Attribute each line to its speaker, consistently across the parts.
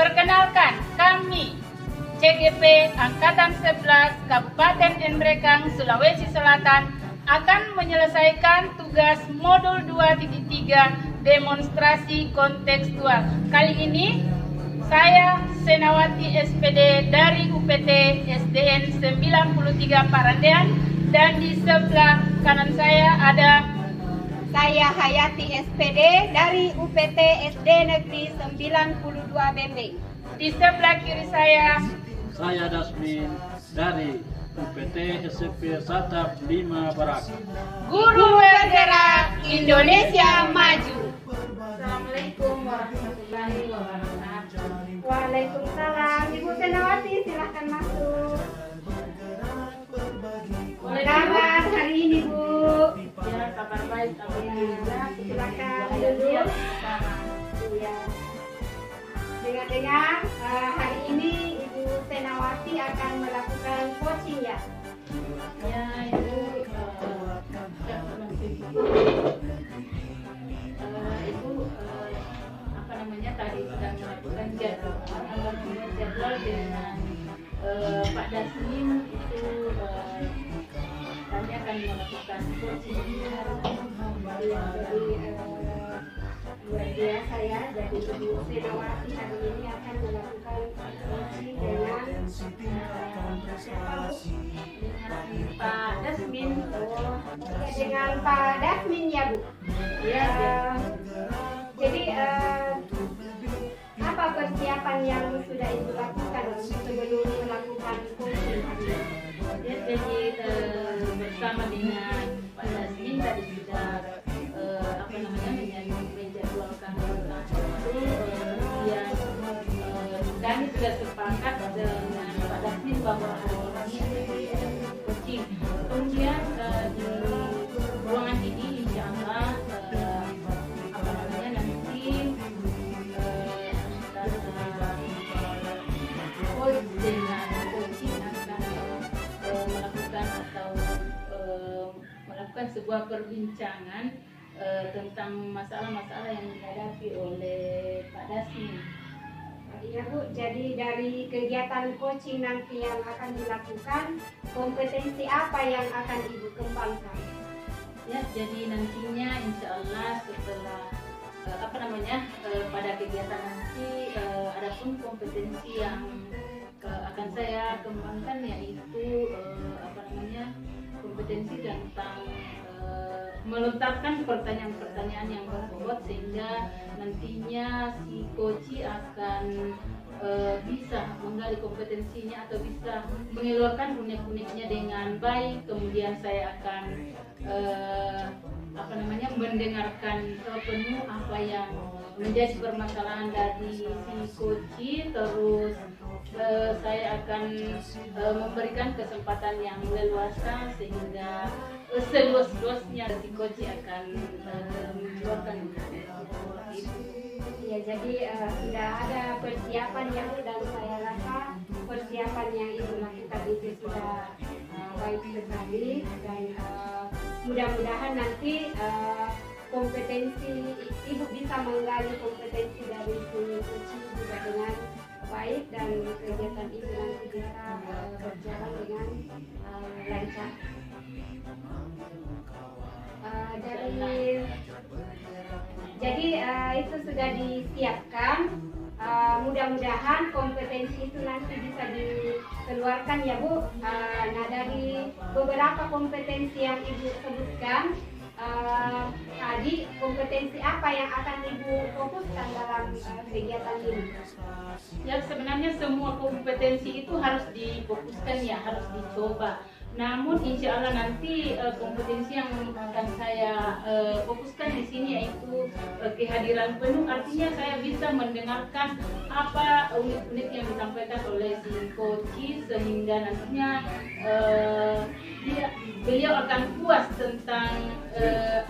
Speaker 1: Perkenalkan, kami CGP Angkatan 11 Kabupaten Nrekang, Sulawesi Selatan akan menyelesaikan tugas modul 2.3 demonstrasi kontekstual. Kali ini saya Senawati SPD dari UPT SDN 93 Parandean, dan di sebelah kanan saya ada
Speaker 2: saya Hayati SPD dari UPT SD Negeri 92 Bembeng.
Speaker 1: Di sebelah kiri saya
Speaker 3: Dasmin dari UPT SMP Satap 5 Barak.
Speaker 1: Guru Bergerak Indonesia Maju.
Speaker 2: Assalamualaikum warahmatullahi wabarakatuh. Waalaikumsalam. Ibu Senawati, silahkan masuk. Kabar hari ini, Bu?
Speaker 1: Ya, kabar baik.
Speaker 2: Ya, silakan duduk. Ya. Dengar-dengar hari ini Ibu Senawati akan melakukan coaching ya?
Speaker 1: Ya, Ibu tadi sedang melakukan jadwal dengan Pak Dasmin itu kami akan melakukan coaching
Speaker 2: Luar biasa ya. Jadi Ibu Senawati hari ini akan melakukan coaching dengan
Speaker 1: Pak Dasmin.
Speaker 2: Dengan Pak Dasmin ya, Bu?
Speaker 1: Ya.
Speaker 2: Jadi apa persiapan yang sudah Ibu lakukan sebelum melakukan coaching hari ini?
Speaker 1: Ya, jadi bersama dengan Pak Dasmin tadi sudah menjadwalkan kemudian kami sudah sepakat dengan Pak Dasmin bahwa hari ini coaching. Kemudian di ruangan ini insya Allah melakukan sebuah perbincangan tentang masalah-masalah yang dihadapi oleh Pak Dasmin.
Speaker 2: Iya, Bu, jadi dari kegiatan coaching nanti yang akan dilakukan, kompetensi apa yang akan Ibu kembangkan?
Speaker 1: Ya, jadi nantinya insya Allah setelah pada kegiatan nanti adapun kompetensi yang akan saya kembangkan yaitu kompetensi tentang melontarkan pertanyaan-pertanyaan yang berbobot sehingga nantinya si coach akan bisa menggali kompetensinya atau bisa mengeluarkan unek-uneknya dengan baik. Kemudian saya akan mendengarkan penuh apa yang menjadi permasalahan dari si coach, terus saya akan memberikan kesempatan yang leluasa sehingga seluas-luasnya si coach akan mengeluarkan itu.
Speaker 2: Ya, jadi sudah ada persiapan yang dan saya rasa persiapan yang Ibu lakukan itu sudah baik sekali, dan mudah-mudahan nanti kompetensi Ibu bisa menggali kompetensi dari coach juga dengan baik, dan kegiatan Ibu nanti bisa berjalan dengan lancar. Jadi itu sudah disiapkan. Mudah-mudahan kompetensi itu nanti bisa dikeluarkan ya, Bu. Nah, dari beberapa kompetensi yang Ibu sebutkan tadi, kompetensi apa yang akan Ibu fokuskan dalam kegiatan ini?
Speaker 1: Ya, sebenarnya semua kompetensi itu harus difokuskan ya, harus dicoba. Namun insya Allah nanti kompetensi yang akan saya fokuskan di sini yaitu kehadiran penuh, artinya saya bisa mendengarkan apa unik-unik yang disampaikan oleh si coach sehingga nantinya beliau akan puas tentang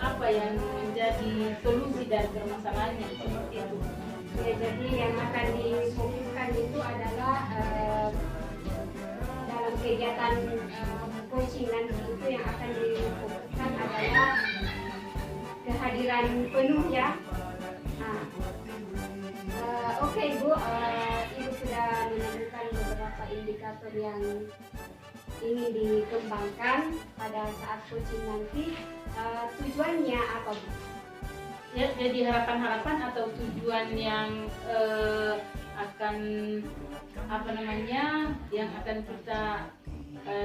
Speaker 1: apa yang menjadi solusi dari permasalahannya, seperti itu.
Speaker 2: Ya, jadi yang akan difokuskan itu adalah dalam kegiatan coaching nanti itu yang akan difokuskan adalah kehadiran penuh ya. Nah, oke, Bu, indikator yang ingin dikembangkan pada saat coaching nanti, tujuannya apa Bu?
Speaker 1: Ya, jadi harapan-harapan atau tujuan yang akan yang akan kita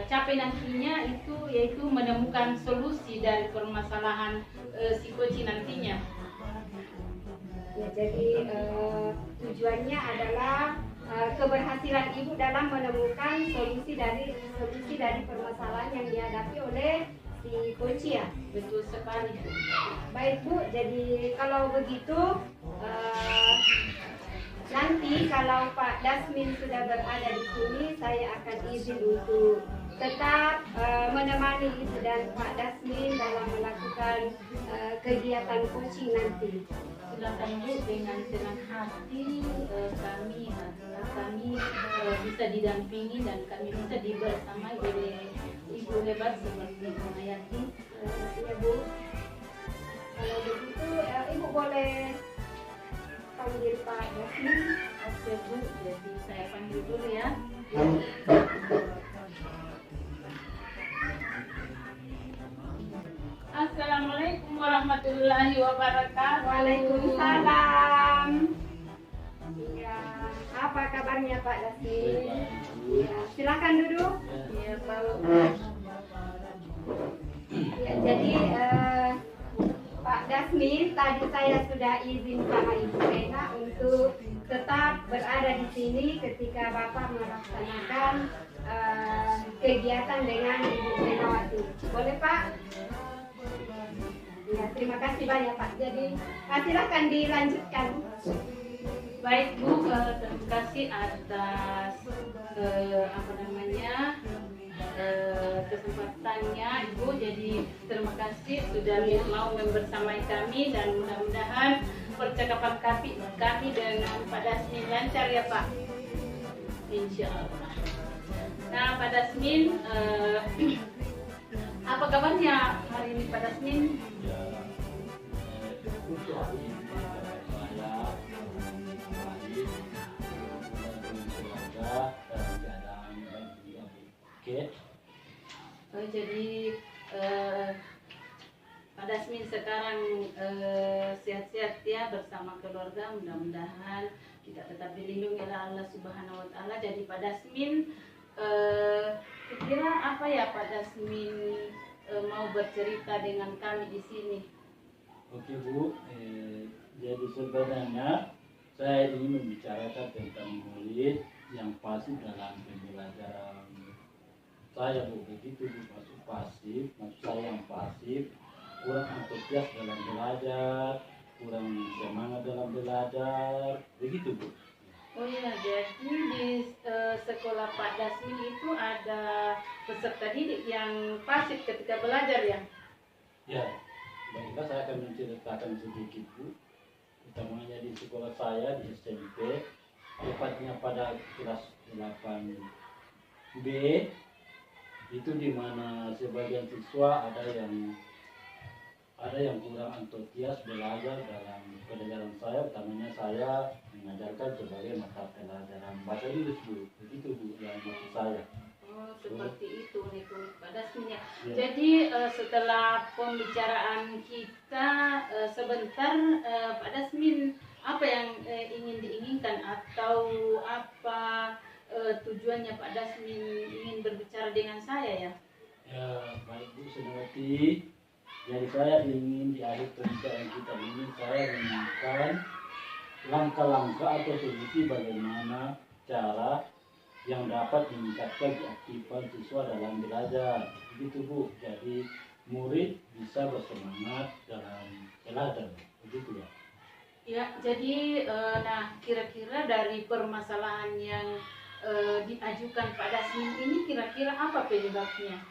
Speaker 1: capai nantinya itu yaitu menemukan solusi dari permasalahan si coaching nantinya.
Speaker 2: Ya, jadi tujuannya adalah keberhasilan ibu dalam menemukan solusi dari permasalahan yang dihadapi oleh si coach ya.
Speaker 1: Betul sekali.
Speaker 2: Baik Bu, jadi kalau begitu nanti kalau Pak Dasmin sudah berada di sini, saya akan izin untuk tetap menemani Ibu dan Pak Dasmin dalam melakukan kegiatan coaching nanti.
Speaker 1: Silakan Bu, dengan senang hati kami bisa didampingi dan kami bisa dibersamai oleh ibu hebat seperti Bu Mayati.
Speaker 2: Iya Bu. Kalau begitu Ibu boleh panggil Pak Dasmin.
Speaker 1: Oke Bu, jadi saya panggil dulu ya. Assalamualaikum warahmatullahi wabarakatuh.
Speaker 2: Waalaikumsalam. Ya, apa kabarnya Pak Dasmin? Ya, silakan duduk.
Speaker 1: Ya, Pak.
Speaker 2: Ya, jadi Pak Dasmin, tadi saya sudah izin sama Ibu Rena untuk tetap berada di sini ketika Bapak melaksanakan kegiatan dengan Ibu Renawati. Boleh Pak? Ya, terima kasih banyak Pak. Jadi silakan dilanjutkan.
Speaker 1: Baik Bu, terima kasih atas kesempatannya Ibu. Jadi terima kasih sudah mau membersamai kami dan mudah-mudahan percakapan kami dengan Pak Dasmin lancar ya Pak. Insya Allah. Nah Pak Dasmin, apa kabarnya hari ini Pak Dasmin?
Speaker 3: Ya, untuk hari ini saya baik, keluarga dalam keadaan baik juga. Oke.
Speaker 1: Jadi Pak Dasmin sekarang sehat-sehat ya bersama keluarga, mudah-mudahan kita tetap dilindungi oleh Allah Subhanahu wa Ta'ala. Jadi Pak Dasmin, kira apa ya Pak Dasmin mau bercerita dengan kami di sini?
Speaker 3: Oke Bu, jadi sebenarnya saya ingin membicarakan tentang murid yang pasif dalam pembelajaran saya Bu. Begitu Bu, maksud pasif, maksud saya yang pasif, kurang antusias dalam belajar, kurang semangat dalam belajar, begitu Bu.
Speaker 1: Oh iya, jadi di sekolah Pak Dasmin itu ada peserta didik yang pasif ketika belajar ya?
Speaker 3: Ya, baiklah saya akan menceritakan sedikit Bu. Utamanya di sekolah saya di SMP, tepatnya pada kelas 8B, itu di mana sebagian siswa ada yang kurang antusias belajar dalam pelajaran saya, utamanya saya mengajarkan sebagai mata pelajaran bahasa Inggris Bu. Begitu Bu yang maksud saya.
Speaker 1: Oh, seperti itu nih Pak Dasmin ya.
Speaker 3: Ya.
Speaker 1: Jadi setelah pembicaraan kita sebentar, Pak Dasmin, apa yang ingin diinginkan atau apa tujuannya Pak Dasmin ingin berbicara dengan saya ya?
Speaker 3: Ya, baik Bu, senanti. Jadi saya ingin di akhir pembicaraan kita ini saya menemukan langkah-langkah atau solusi bagaimana cara yang dapat meningkatkan keaktifan siswa dalam belajar. Begitu Bu. Jadi murid bisa bersemangat dalam belajar. Begitu ya.
Speaker 1: Ya, jadi nah kira-kira dari permasalahan yang diajukan Pak Dasmin ini kira-kira apa penyebabnya?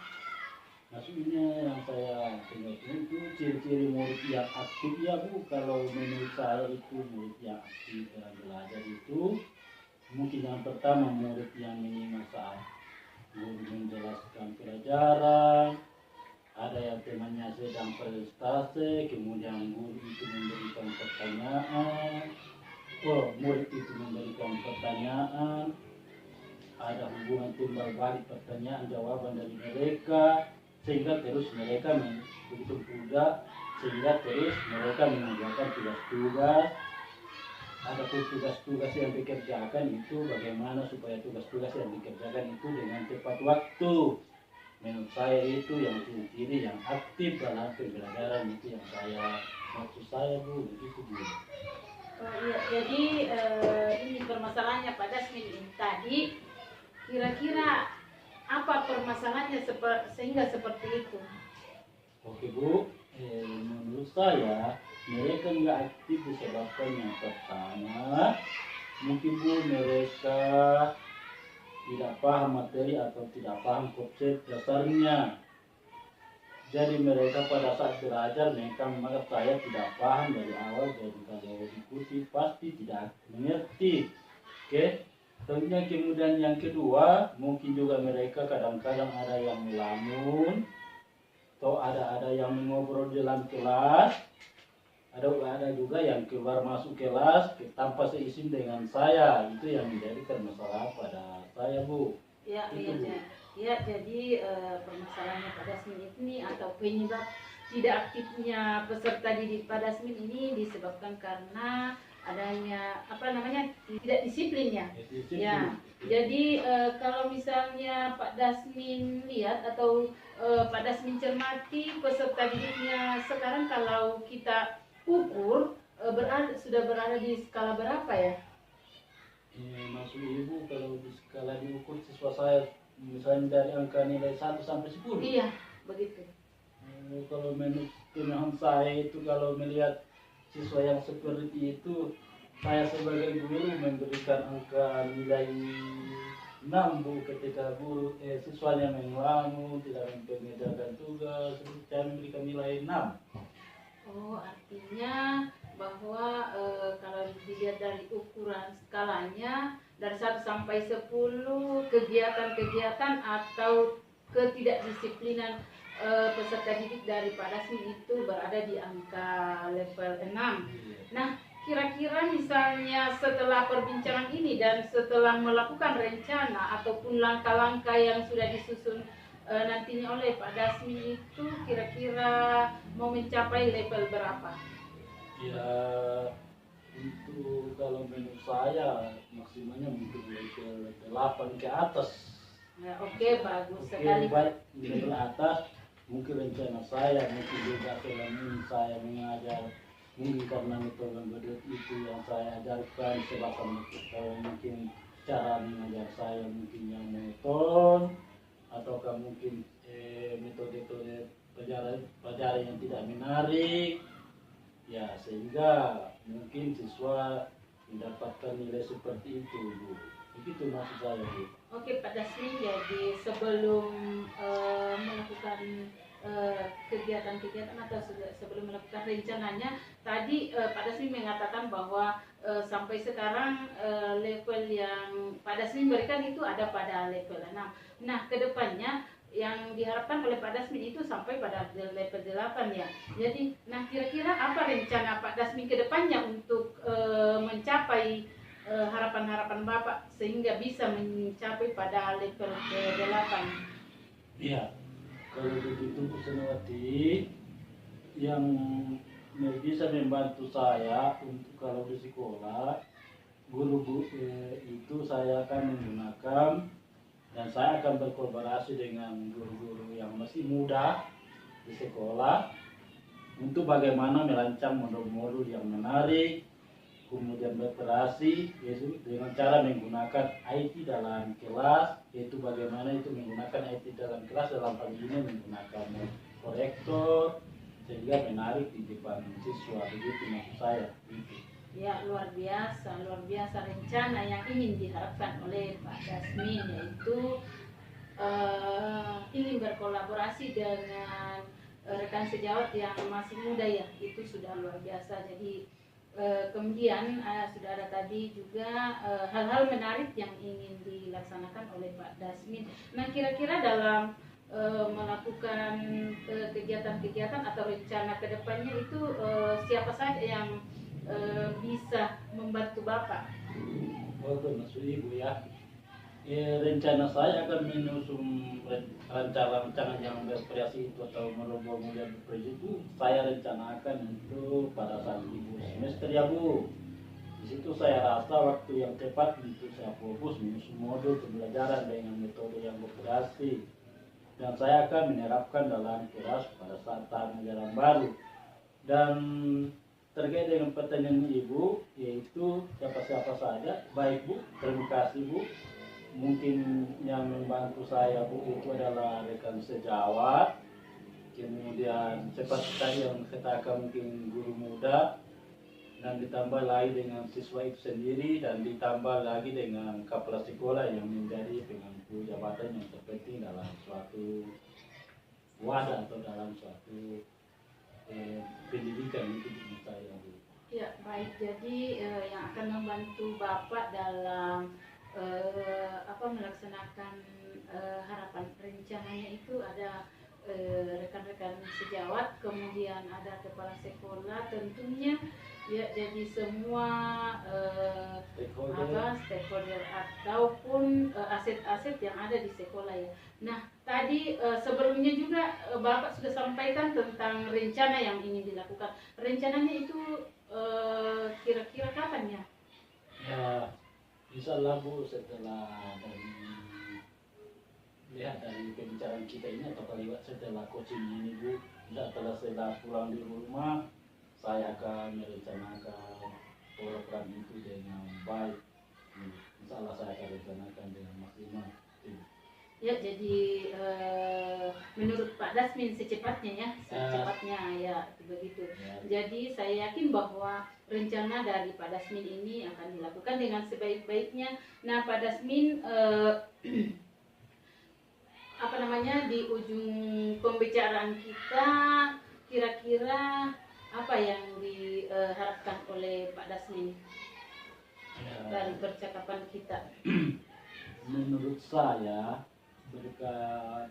Speaker 3: Maksudnya yang saya tengok itu ciri-ciri murid yang aktif ya Bu. Kalau menurut saya itu murid yang aktif dalam belajar itu mungkin yang pertama murid yang menyimak saat guru menjelaskan pelajaran, ada yang temannya sedang prestasi, kemudian guru itu memberikan pertanyaan, murid itu memberikan pertanyaan, ada hubungan timbal balik pertanyaan jawaban dari mereka, sehingga terus mereka begitu mudah, sehingga terus mereka mengerjakan tugas-tugas. Adapun tugas-tugas yang dikerjakan itu bagaimana supaya tugas-tugas yang dikerjakan itu dengan tepat waktu. Menurut saya itu yang ciri-ciri yang aktif dalam pembelajaran, itu yang maksud saya Bu, begitu Bu.
Speaker 1: Iya, jadi ini permasalahannya Pak Dasmin ini tadi, kira-kira apa permasalahannya sehingga seperti itu?
Speaker 3: Oke Bu, menurut saya mereka nggak aktif disebabkan yang pertama mungkin Bu, mereka tidak paham materi atau tidak paham konsep dasarnya. Jadi mereka pada saat belajar mereka menganggap saya tidak paham dari awal, jadi kalau diikuti pasti tidak mengerti. Oke. Tentunya kemudian yang kedua, mungkin juga mereka kadang-kadang ada yang melamun, atau ada yang mengobrol dalam kelas, ada juga yang keluar masuk kelas tanpa seizin dengan saya. Itu yang menjadi permasalahan pada saya Bu.
Speaker 1: Ya, jadi permasalahannya Pak Dasmin ini atau penyebab tidak aktifnya peserta didik Pak Dasmin ini disebabkan karena adanya tidak disiplinnya. Ya, jadi kalau misalnya Pak Dasmin lihat atau Pak Dasmin cermati peserta didiknya sekarang, kalau kita ukur sudah berada di skala berapa ya?
Speaker 3: Maksud Ibu kalau di skala diukur siswa saya misalnya dari angka nilai 1 sampai 10?
Speaker 1: Iya, begitu.
Speaker 3: Kalau menurut pemahaman saya itu, kalau melihat siswa yang seperti itu, saya sebagai guru memberikan angka nilai 6 Bu, ketika siswanya mengelamu, tidak mengerjakan tugas, saya memberikan nilai 6.
Speaker 1: Oh, artinya bahwa kalau dilihat dari ukuran skalanya dari 1 sampai 10, kegiatan-kegiatan atau ketidakdisiplinan peserta didik dari Pak Dasmin itu berada di angka level 6. Nah, kira-kira misalnya setelah perbincangan ini dan setelah melakukan rencana ataupun langkah-langkah yang sudah disusun nantinya oleh Pak Dasmin itu, kira-kira mau mencapai level berapa?
Speaker 3: Ya, untuk kalau menurut saya maksimalnya mungkin level 8 ke atas.
Speaker 1: Ya, oke, bagus sekali.
Speaker 3: Baik, level atas mungkin rencana saya, mungkin juga selama ini saya mengajar, mungkin karena metode itu yang saya ajarkan, sebabkan mungkin cara mengajar saya mungkin yang monoton, ataukah mungkin metode pelajaran yang tidak menarik, ya sehingga mungkin siswa mendapatkan nilai seperti itu Bu. Begitu maksud saya Bu.
Speaker 1: Oke Pak Dasmin, jadi sebelum melakukan kegiatan-kegiatan atau sebelum melakukan rencananya, tadi Pak Dasmin mengatakan bahwa sampai sekarang level yang Pak Dasmin berikan itu ada pada level 6. Nah, kedepannya yang diharapkan oleh Pak Dasmin itu sampai pada level 8 ya. Jadi, nah kira-kira apa rencana Pak Dasmin kedepannya untuk mencapai harapan-harapan Bapak sehingga bisa mencapai pada level ke-8?
Speaker 3: Iya, kalau begitu Bu Senawati, yang bisa membantu saya untuk kalau di sekolah, guru itu saya akan menggunakan, dan saya akan berkolaborasi dengan guru-guru yang masih muda di sekolah untuk bagaimana merancang modul-modul yang menarik, kemudian berkreasi, yaitu dengan cara menggunakan IT dalam kelas, yaitu bagaimana itu menggunakan IT dalam kelas, dalam hal ini menggunakan proyektor sehingga menarik di depan siswa. Begitu maksud saya. Gitu.
Speaker 1: Ya, luar biasa rencana yang ingin diharapkan oleh Pak Dasmin, yaitu ingin berkolaborasi dengan rekan sejawat yang masih muda ya, itu sudah luar biasa. Jadi kemudian sudah ada tadi juga hal-hal menarik yang ingin dilaksanakan oleh Pak Dasmin. Nah, kira-kira dalam melakukan kegiatan-kegiatan atau rencana kedepannya itu siapa saja yang bisa membantu Bapak?
Speaker 3: Oh, maksud Ibu ya. Rencana saya akan menyusun rancangan yang bervariasi itu atau merubah model bervariasi itu saya rencanakan itu pada saat libur semester ya Bu. Di situ saya rasa waktu yang tepat untuk saya fokus menyusun modul pembelajaran dengan metode yang bervariasi dan saya akan menerapkan dalam kelas pada saat tahun ajaran baru. Dan terkait dengan pertanyaan Ibu, yaitu siapa-siapa saja, baik Bu, terima kasih Bu. Mungkin yang membantu saya Bu itu adalah rekan sejawat, kemudian seperti yang katakan mungkin guru muda, dan ditambah lagi dengan siswa itu sendiri, dan ditambah lagi dengan kepala sekolah yang menjadi pemangku jabatan yang terpenting dalam suatu wadah atau dalam suatu pendidikan itu di saya Bu.
Speaker 1: Ya baik, jadi yang akan membantu Bapak dalam melaksanakan harapan rencananya itu ada rekan-rekan sejawat, kemudian ada kepala sekolah tentunya ya, jadi semua stakeholder ataupun aset-aset yang ada di sekolah ya. Nah tadi sebelumnya juga Bapak sudah sampaikan tentang rencana yang ingin dilakukan. Rencananya itu kira-kira kapan ya?
Speaker 3: Ya, insyaallah Bu, setelah lihat dari pembicaraan kita ini atau lewat setelah coaching ini Bu, setelah saya pulang di rumah, saya akan merencanakan program itu dengan baik. Insyaallah saya akan rencanakan dengan maksimal.
Speaker 1: Ya, jadi menurut Pak Dasmin secepatnya ya begitu.
Speaker 3: Ya.
Speaker 1: Jadi saya yakin bahwa rencana dari Pak Dasmin ini akan dilakukan dengan sebaik-baiknya. Nah, Pak Dasmin di ujung pembicaraan kita kira-kira apa yang diharapkan oleh Pak Dasmin dari percakapan kita?
Speaker 3: Menurut saya berkat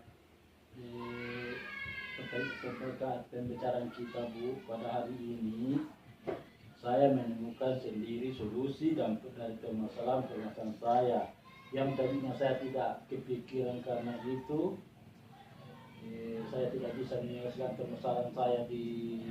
Speaker 3: pembicaraan kita Bu pada hari ini, saya menemukan sendiri solusi dan dari permasalahan saya yang tadinya saya tidak kepikiran karena itu. Saya tidak bisa menyelesaikan permasalahan saya di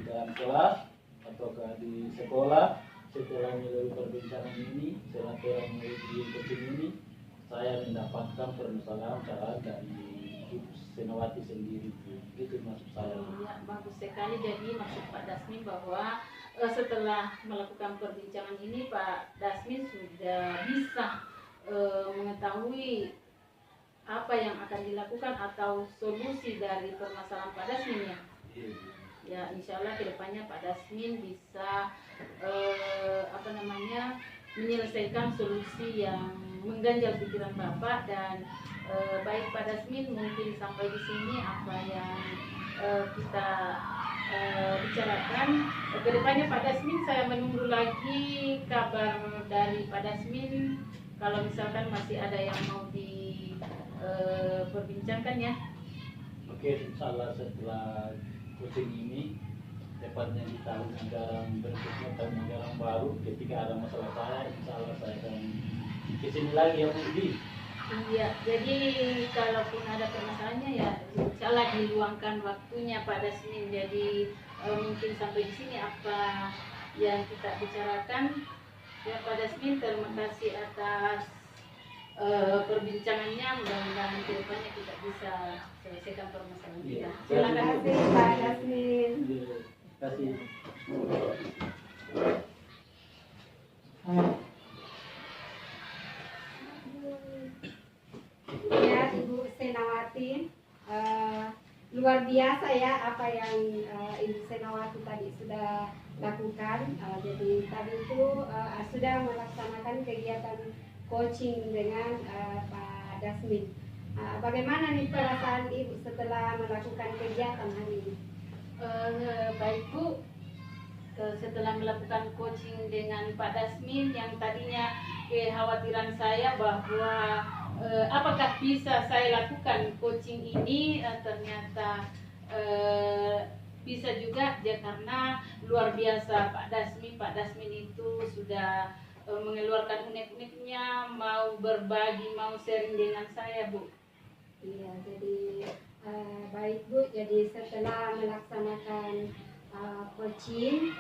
Speaker 3: dalam kelas ataukah di sekolah. Setelah melalui perbincangan ini, setelah melalui coaching ini, saya mendapatkan permasalahan cara dari Senawati sendiri. Itu maksud saya.
Speaker 1: Ya, bagus sekali. Jadi maksud Pak Dasmin bahwa setelah melakukan perbincangan ini Pak Dasmin sudah bisa mengetahui apa yang akan dilakukan atau solusi dari permasalahan Pak Dasmin ya. Ya, insya Allah kedepannya Pak Dasmin bisa menyelesaikan solusi yang mengganjal pikiran Bapak. Dan baik Pak Dasmin, mungkin sampai di sini apa yang kita bicarakan. Kedepannya Pak Dasmin, saya menunggu lagi kabar dari Pak Dasmin kalau misalkan masih ada yang mau diperbincangkan ya.
Speaker 3: Oke, insyaallah setelah coaching ini, tepatnya di tahun anggaran berikutnya, tahun anggaran baru, ketika ada masalah saya, insyaallah saya akan kesini lagi ya Bu.
Speaker 1: Iya, jadi kalaupun ada permasalahannya ya insyaallah diluangkan waktunya Pak Dasmin. Jadi mungkin sampai di sini apa yang kita bicarakan ya Pak Dasmin. Terima kasih atas perbincangannya. Mudah-mudahan kedepannya kita bisa selesaikan permasalahan kita.
Speaker 2: Terima kasih Pak Dasmin.
Speaker 3: Terima kasih.
Speaker 2: Ya Ibu Senawati, luar biasa ya apa yang Ibu Senawati tadi sudah lakukan. Jadi tadi itu sudah melaksanakan kegiatan coaching dengan Pak Dasmin. Bagaimana nih perasaan Ibu setelah melakukan kegiatan hari ini?
Speaker 1: Baik Bu, setelah melakukan coaching dengan Pak Dasmin, yang tadinya kekhawatiran saya bahwa apakah bisa saya lakukan coaching ini, ternyata bisa juga ya, karena luar biasa Pak Dasmin itu sudah mengeluarkan unek-uneknya, mau berbagi, mau sharing dengan saya, Bu.
Speaker 2: Iya, jadi baik Bu. Jadi setelah melaksanakan coaching,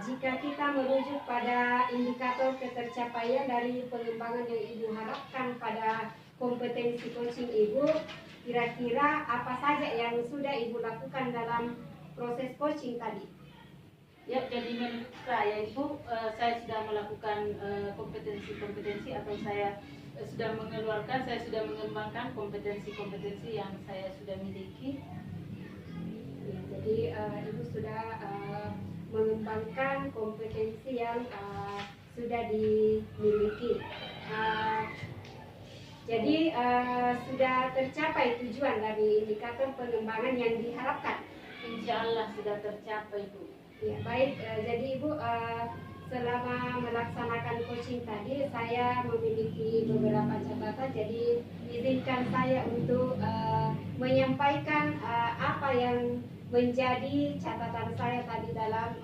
Speaker 2: jika kita merujuk pada indikator ketercapaian dari pengembangan yang Ibu harapkan pada kompetensi coaching Ibu, kira-kira apa saja yang sudah Ibu lakukan dalam proses coaching tadi?
Speaker 1: Ya, jadi menurut saya Ibu, saya sudah melakukan kompetensi-kompetensi atau saya sudah mengeluarkan, saya sudah mengembangkan kompetensi-kompetensi yang saya sudah miliki.
Speaker 2: Ya, jadi Ibu sudah mengembangkan kompetensi yang sudah dimiliki. Jadi sudah tercapai tujuan dari indikator pengembangan yang diharapkan.
Speaker 1: Insya Allah sudah tercapai, Bu.
Speaker 2: Ya, baik. Jadi Ibu, selama melaksanakan coaching tadi, saya memiliki beberapa catatan. Jadi izinkan saya untuk menyampaikan apa yang menjadi catatan saya tadi dalam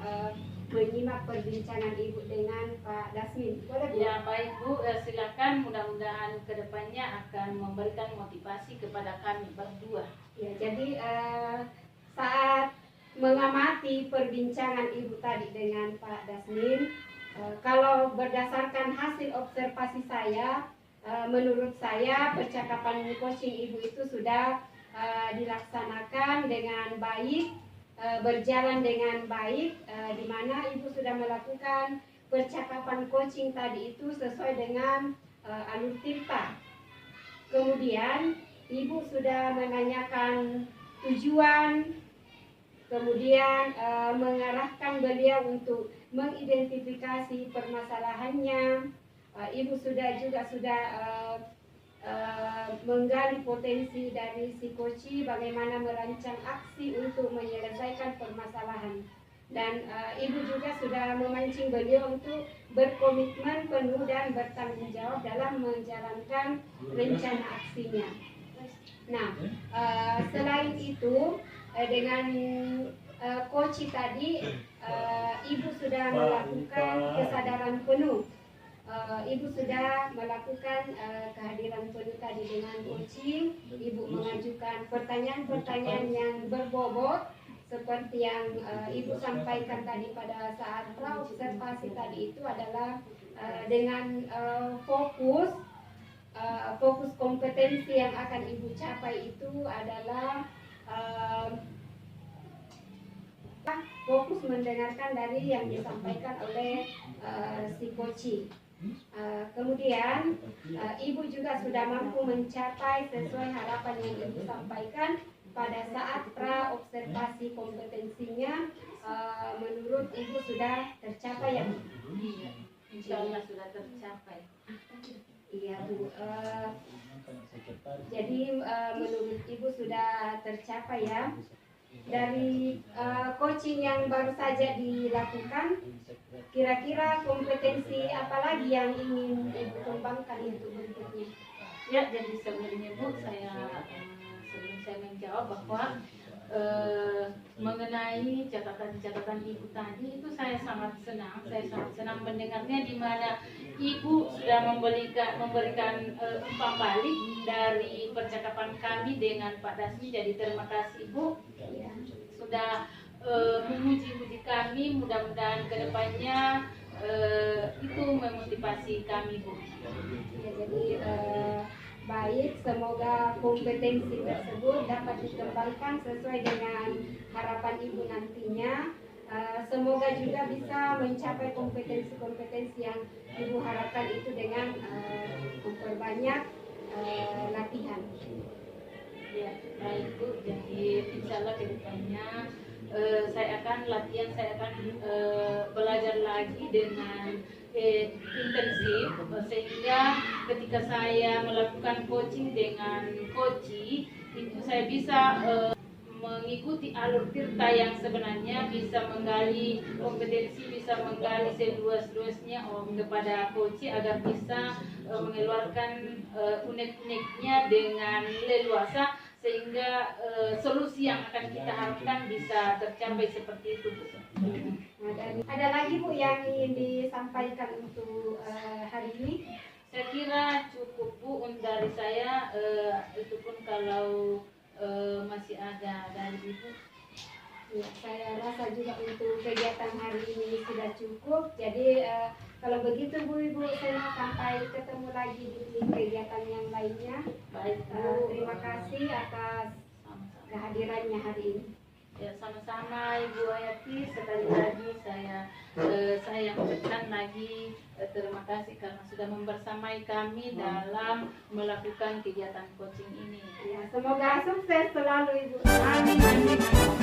Speaker 2: menyimak perbincangan Ibu dengan Pak Dasmin. Boleh, Bu?
Speaker 1: Ya, baik Bu, silakan. Mudah-mudahan kedepannya akan memberikan motivasi kepada kami berdua.
Speaker 2: Ya, jadi saat mengamati perbincangan Ibu tadi dengan Pak Dasmin, kalau berdasarkan hasil observasi saya, menurut saya percakapan coaching Ibu itu sudah dilaksanakan dengan baik, berjalan dengan baik, di mana Ibu sudah melakukan percakapan coaching tadi itu sesuai dengan alur tirta. Kemudian Ibu sudah menanyakan tujuan, kemudian mengarahkan beliau untuk mengidentifikasi permasalahannya. Ibu sudah menggali potensi dari si coach, bagaimana merancang aksi untuk menyelesaikan permasalahan. Dan Ibu juga sudah memancing beliau untuk berkomitmen penuh dan bertanggung jawab dalam menjalankan rencana aksinya. Nah, selain itu, dengan coach tadi, Ibu sudah melakukan kesadaran penuh. Ibu sudah melakukan kehadiran penuh tadi dengan coaching. Ibu mengajukan pertanyaan-pertanyaan yang berbobot seperti yang Ibu sampaikan tadi pada saat praobservasi tadi, itu adalah dengan fokus kompetensi yang akan Ibu capai itu adalah fokus mendengarkan dari yang disampaikan oleh si coach. Kemudian Ibu juga sudah mampu mencapai sesuai harapan yang Ibu sampaikan pada saat praobservasi kompetensinya. Menurut Ibu sudah tercapai ya?
Speaker 1: Iya, insya Allah sudah tercapai.
Speaker 2: Iya Bu. Jadi menurut Ibu sudah tercapai ya. Dari coaching yang baru saja dilakukan, kira-kira kompetensi apa lagi yang ingin Ibu kembangkan untuk berikutnya?
Speaker 1: Ya, jadi sebenarnya Bu, sebelum saya menjawab bahwa mengenai catatan-catatan Ibu tadi itu saya sangat senang mendengarnya, di mana Ibu sudah memberikan umpan balik dari percakapan kami dengan Pak Dasmi. Jadi terima kasih Bu, sudah memuji kami. Mudah-mudahan kedepannya itu memotivasi kami Bu.
Speaker 2: Ya, jadi baik, semoga kompetensi tersebut dapat dikembangkan sesuai dengan harapan Ibu nantinya. Semoga juga bisa mencapai kompetensi-kompetensi yang Ibu harapkan itu dengan memperbanyak latihan.
Speaker 1: Ya, baik Bu. Jadi insya Allah kedepannya saya akan belajar lagi dengan intensif, sehingga ketika saya melakukan coaching dengan coach itu saya bisa mengikuti alur tirta yang sebenarnya, bisa menggali kompetensi, bisa menggali seluas-luasnya kepada coach agar bisa mengeluarkan unek-uneknya dengan leluasa, sehingga solusi yang akan kita harapkan bisa tercapai seperti itu.
Speaker 2: Madani. Ada lagi Bu yang ingin disampaikan untuk hari ini?
Speaker 1: Saya kira cukup Bu dari saya, itu pun kalau masih ada dari Ibu.
Speaker 2: Ya, saya rasa juga untuk kegiatan hari ini sudah cukup. Jadi kalau begitu Bu Ibu, saya mau sampai ketemu lagi di kegiatan yang lainnya.
Speaker 1: Baik Bu,
Speaker 2: Terima kasih atas
Speaker 1: sama-sama.
Speaker 2: kehadirannya hari ini.
Speaker 1: Ya, sama-sama Ibu Hayati. Sekali lagi saya ucapkan lagi terima kasih karena sudah membersamai kami dalam melakukan kegiatan coaching ini.
Speaker 2: Ya, semoga sukses selalu Ibu.
Speaker 1: Amin, amin, amin.